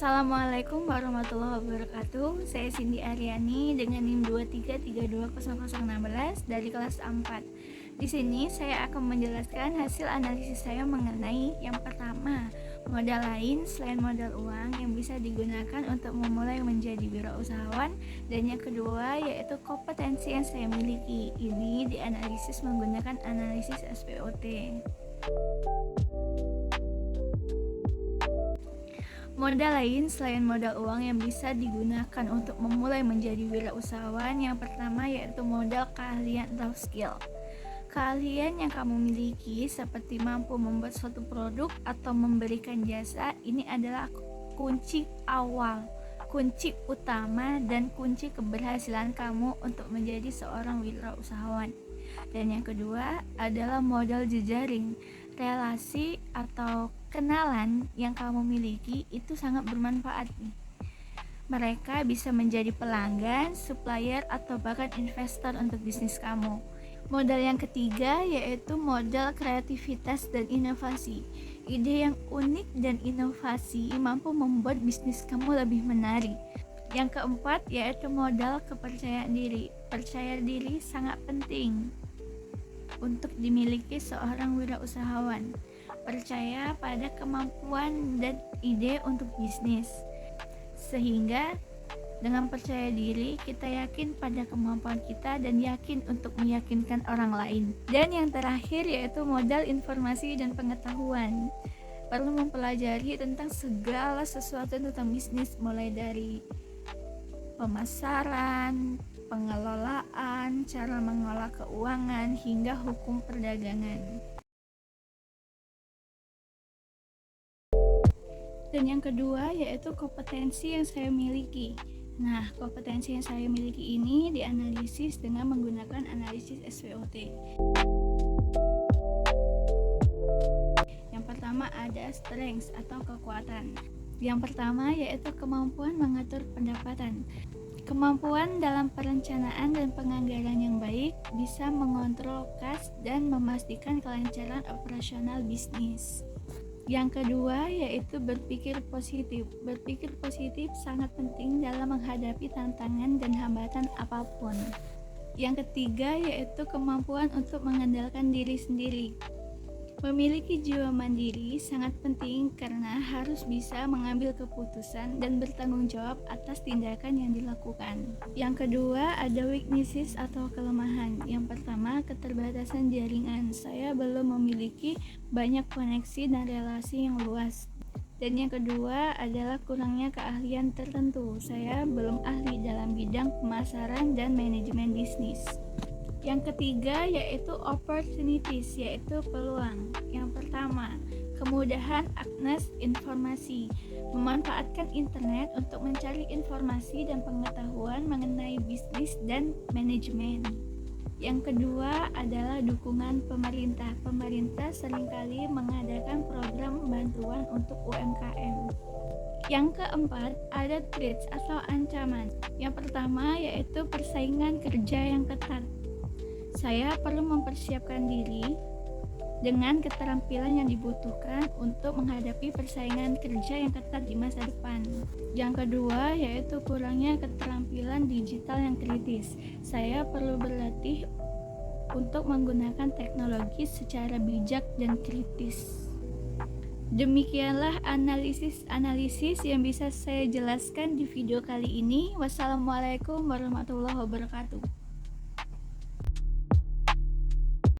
Assalamualaikum warahmatullahi wabarakatuh. Saya Cindy Aryani dengan NIM 23320016 dari kelas 4. Di sini saya akan menjelaskan hasil analisis saya mengenai yang pertama, modal lain selain modal uang yang bisa digunakan untuk memulai menjadi wirausahawan, dan yang kedua yaitu kompetensi yang saya miliki. Ini dianalisis menggunakan analisis SWOT. Modal lain selain modal uang yang bisa digunakan untuk memulai menjadi wirausahawan, yang pertama yaitu modal keahlian atau skill. Keahlian yang kamu miliki seperti mampu membuat suatu produk atau memberikan jasa, ini adalah kunci awal, kunci utama dan kunci keberhasilan kamu untuk menjadi seorang wirausahawan. Dan yang kedua adalah modal jejaring. Relasi atau kenalan yang kamu miliki itu sangat bermanfaat nih. Mereka bisa menjadi pelanggan, supplier, atau bahkan investor untuk bisnis kamu. Modal yang ketiga yaitu modal kreativitas dan inovasi. Ide yang unik dan inovasi mampu membuat bisnis kamu lebih menarik. Yang keempat yaitu modal kepercayaan diri. Percaya diri sangat penting untuk dimiliki seorang wirausahawan. Percaya pada kemampuan dan ide untuk bisnis, sehingga dengan percaya diri kita yakin pada kemampuan kita dan yakin untuk meyakinkan orang lain. Dan yang terakhir yaitu modal informasi dan pengetahuan. Perlu mempelajari tentang segala sesuatu tentang bisnis, mulai dari pemasaran, pengelolaan, cara mengolah keuangan, hingga hukum perdagangan. Dan yang kedua yaitu kompetensi yang saya miliki. Nah, kompetensi yang saya miliki ini dianalisis dengan menggunakan analisis SWOT. Yang pertama ada strengths atau kekuatan. Yang pertama yaitu kemampuan mengatur pendapatan. Kemampuan dalam perencanaan dan penganggaran yang baik, bisa mengontrol kas dan memastikan kelancaran operasional bisnis. Yang kedua yaitu berpikir positif. Berpikir positif sangat penting dalam menghadapi tantangan dan hambatan apapun. Yang ketiga yaitu kemampuan untuk mengandalkan diri sendiri. Memiliki jiwa mandiri sangat penting karena harus bisa mengambil keputusan dan bertanggung jawab atas tindakan yang dilakukan. Yang kedua ada weaknesses atau kelemahan. Yang pertama keterbatasan jaringan. Saya belum memiliki banyak koneksi dan relasi yang luas. Dan yang kedua adalah kurangnya keahlian tertentu. Saya belum ahli dalam bidang pemasaran dan manajemen bisnis. Yang ketiga yaitu opportunities, yaitu peluang. Yang pertama, kemudahan akses informasi. Memanfaatkan internet untuk mencari informasi dan pengetahuan mengenai bisnis dan manajemen. Yang kedua adalah dukungan pemerintah. Pemerintah seringkali mengadakan program bantuan untuk UMKM. Yang keempat ada threats atau ancaman. Yang pertama yaitu persaingan kerja yang ketat. Saya perlu mempersiapkan diri dengan keterampilan yang dibutuhkan untuk menghadapi persaingan kerja yang ketat di masa depan. Yang kedua yaitu kurangnya keterampilan digital yang kritis. Saya perlu berlatih untuk menggunakan teknologi secara bijak dan kritis. Demikianlah analisis yang bisa saya jelaskan di video kali ini. Wassalamualaikum warahmatullahi wabarakatuh.